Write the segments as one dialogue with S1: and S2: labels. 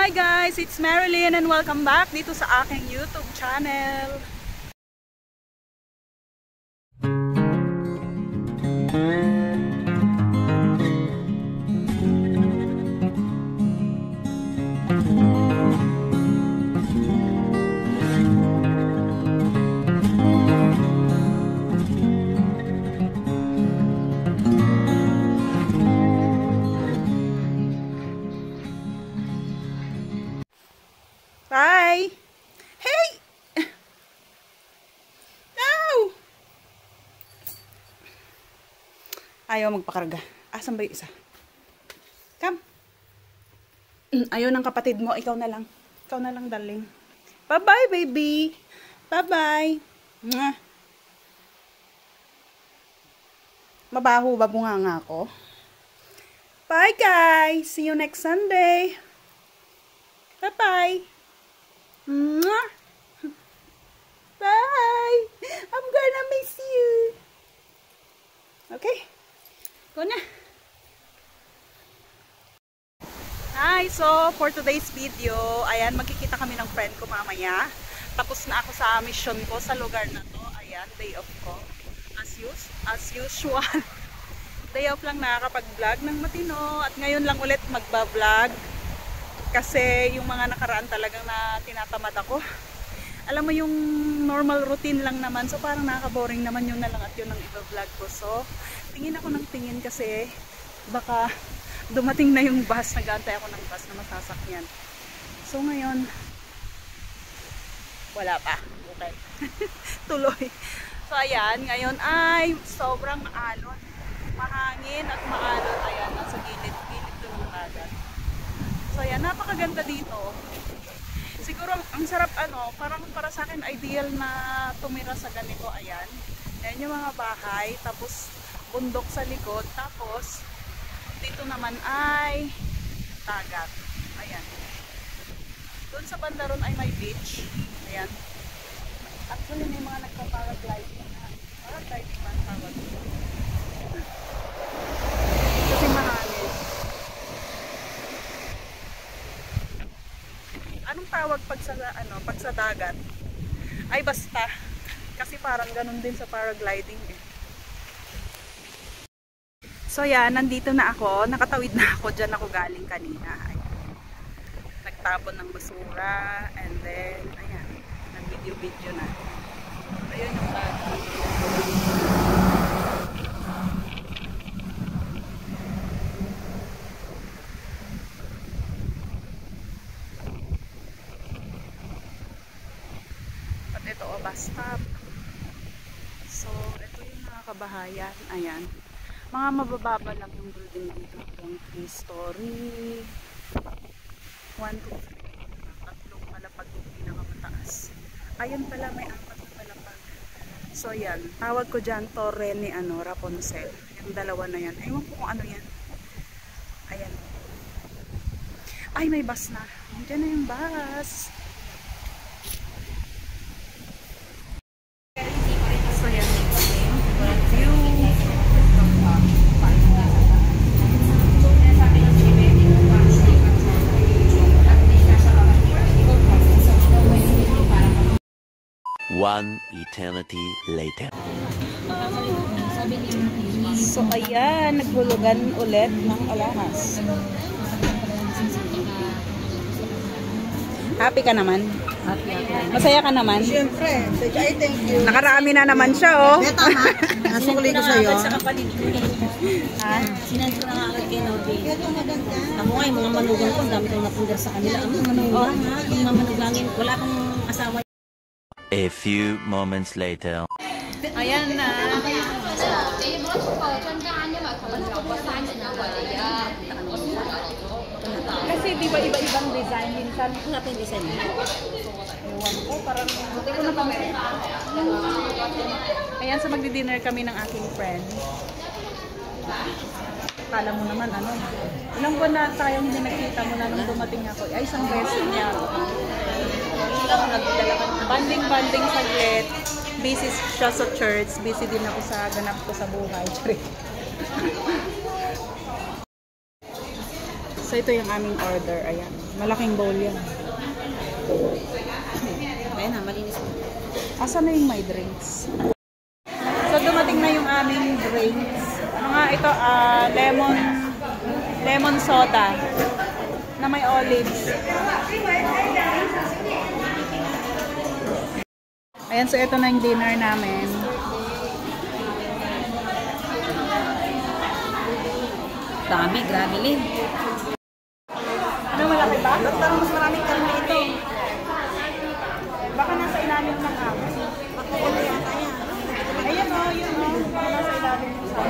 S1: Hi guys, it's Marilyn and welcome back dito sa aking YouTube channel. Bye! Hey! No! Ayaw magpakarga. Asan ba yung isa? Come. Ayaw ng kapatid mo. Ikaw na lang. Ikaw na lang, darling. Bye-bye, baby. Bye-bye. Mabaho ba bunganga ko? Bye, guys. See you next Sunday. Bye-bye. Mwah. Bye. I'm gonna miss you. Okay. Go na. Hi. So, for today's video, ayan, magkikita kami ng friend ko mamaya. Tapos na ako sa mission ko sa lugar na to. Ayan, day off ko. As usual. Day off lang nakakapag-vlog ng matino. At ngayon lang ulit magba-vlog. Kasi yung mga nakaraan talagang na tinatamad ako. Alam mo yung normal routine lang naman. So parang nakaka-boring naman yun na lang at yun ang i-vlog ko. So tingin ako ng tingin kasi baka dumating na yung bus. Nag-aantay ako ng bus na masasakyan. So ngayon wala pa. Okay. Tuloy. So ayan, ngayon ay sobrang maalon. Mahangin at maalon. Ayan, nasa gilid-gilid doon ng dagat. So ayan, napakaganda dito. Siguro ang sarap parang para sa akin ideal na tumira sa ganito. Ayan. Ayan yung mga bahay, tapos bundok sa likod, tapos dito naman ay dagat. Ayan. Doon sa banda ron ay may beach. Ayan. Actually may mga nagpa-paragliding. Paragliding pa ang tawag. Kasi mahangin. Anong tawag pag sa dagat? Ay basta. Kasi parang ganun din sa paragliding eh. So yan, nandito na ako. Nakatawid na ako. Diyan ako galing kanina. Ayan. Nagtapon ng basura. And then, ayan. Nag-video na. Ayun yung dagat. Ito o, bus stop. So, ito yung mga kabahayan. Ayan. Mga mabababa lang yung building dito. 3-story. 1, 2, 3. Tatlong palapag yung pinakamataas. Ayun pala, may 4 na palapag. So, yan. Tawag ko dyan, Torre ni Rapunzel. Yung dalawa na yan. Ewan ko kung ano yan. Ayan. Ay, may bus na. Diyan na yung bus.
S2: One eternity later.
S1: So ayan, naghulugan ulit ng alahas. Happy ka naman?
S3: Happy ako.
S1: Masaya ka naman?
S3: Siyempre. I thank you.
S1: Nakarami na naman siya, oh.
S3: Tama. Nasukli ko sa'yo.
S1: Ha?
S3: Sinend ko na nga agad kay Novi. Ako nga, yung mga manugang ko, ang dami kong napundar sa kanila. Ang mga manugang, ha? Yung mga manugangin, wala akong asawa.
S2: A few moments later.
S1: Ayan na. Kasi di ba iba-ibang design minsan?
S3: Ano nga pa yung design niya?
S1: Ewan ko, parang hindi ko na pa meron. Ayan, so magdi-dinner kami ng aking friend. Kala mo naman, ilang buwan na tayong hindi nakita mo na nung dumating ako. Ay, isang beses niya ako. Banding saglit. Busy siya sa church. Busy din ako sa ganap ko sa buhay. So So ito yung aming order. Ayan. Malaking bowl yan.
S3: Ayan na, malinis mo.
S1: Asa na yung may drinks? So dumating na yung aming drinks. Mga ito, lemon soda na may olives. Ayan, so ito na yung dinner namin.
S3: Dami, grabe Lin.
S1: Ano, malaki ba? Pero mas maraming karne ito. Baka nasa ilalim ng amin. Ayan o, yun o. Baka nasa ilalim ng amin.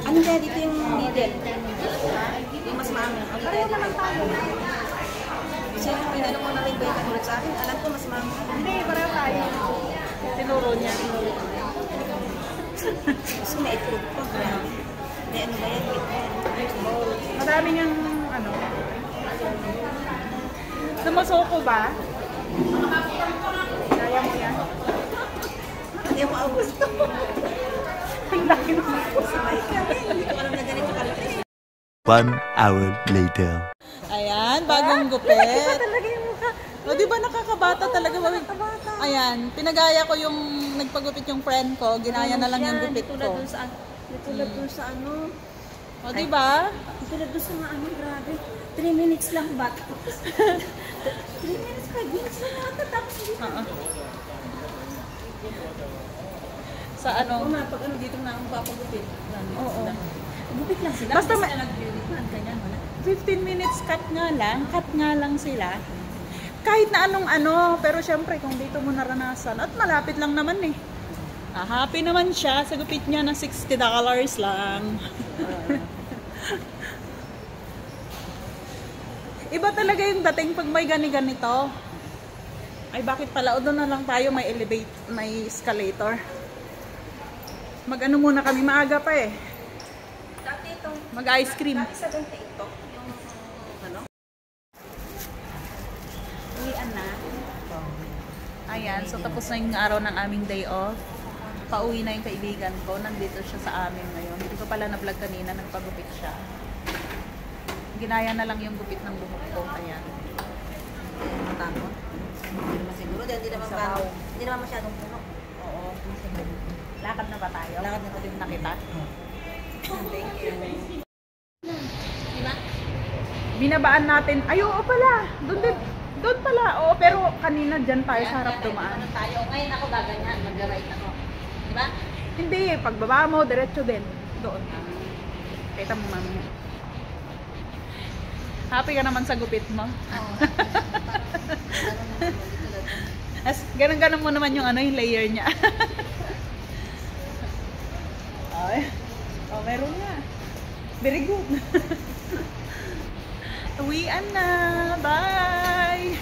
S3: Ano kaya dito yung needle? Yung mas maami.
S1: Pareho naman tayo.
S3: Kasi pinano ko na rin ba yung katulad sa akin? Alam ko mas maami.
S1: Hindi, pareho tayo. Tinuro niya.
S3: Kasi may itlog pa. May ano ba yan?
S1: Marami niyang ano. Sumusoko ba? Kaya mo yan?
S3: Hindi ako gusto.
S1: Ang laki naman po sa
S3: Hindi ko alam na ganito kalaki.
S2: 1 hour later.
S1: Ayan, bagong gupit. Talaga yung mukha. O, di ba nakakabata talaga? Ayan, pinagaya ko yung nagpagupit yung friend ko. Ginaya na lang yung gupit
S3: Tulad
S1: ko.
S3: dun sa tulad dun sa ano.
S1: O, di ba?
S3: Tulad dun sa mga ano, grabe. 3 minutes lang ba? 3 minutes, 5 minutes lang ata. Tapos hindi pa.
S1: Sa ano?
S3: Pag ano dito na akong papagupit.
S1: Oo.
S3: Gupit lang sila.
S1: Basta may...
S3: Ganyan, wala.
S1: 15 minutes cut nga lang sila. Kahit na anong ano, pero syempre kung dito mo naranasan, at malapit lang naman eh. Happy naman siya sa gupit niya na $60 lang. Iba talaga yung dating pag may ganito. Ay bakit pala, o doon na lang tayo may escalator. Mag-ano muna kami, maaga pa eh.
S3: Dati itong,
S1: Mag-ice cream.
S3: dati sa ganito ito. Yung, ano? Uwian na.
S1: Ayan, so tapos na yung araw ng aming day off. Pauwi na yung kaibigan ko. Nandito siya sa amin ngayon. Hindi ko pala na-vlog kanina, nagpagupit siya. Ginaya na lang yung gupit ng buhok ko. Ayan.
S3: Matapon. Hindi naman siguro. Hindi naman masyadong puno.
S1: Oo. Lakad na ba tayo?
S3: Lakad na tayo.
S1: Nakita?
S3: Thank you. Diba?
S1: Binabaan natin. Ay, oo pala. Doon pala. Oo, pero kanina dyan tayo sa harap dumaan.
S3: Tayo. Ngayon ako gaganyan. Mag-right ako. Diba?
S1: Hindi, pagbaba mo, diretso din. Doon. Kita mo mami. Happy ka naman sa gupit mo?
S3: Oo.
S1: As ganun mo naman yung ano, yung layer niya. Ay. Oh, meron nga. Very good. Uwian na. Bye.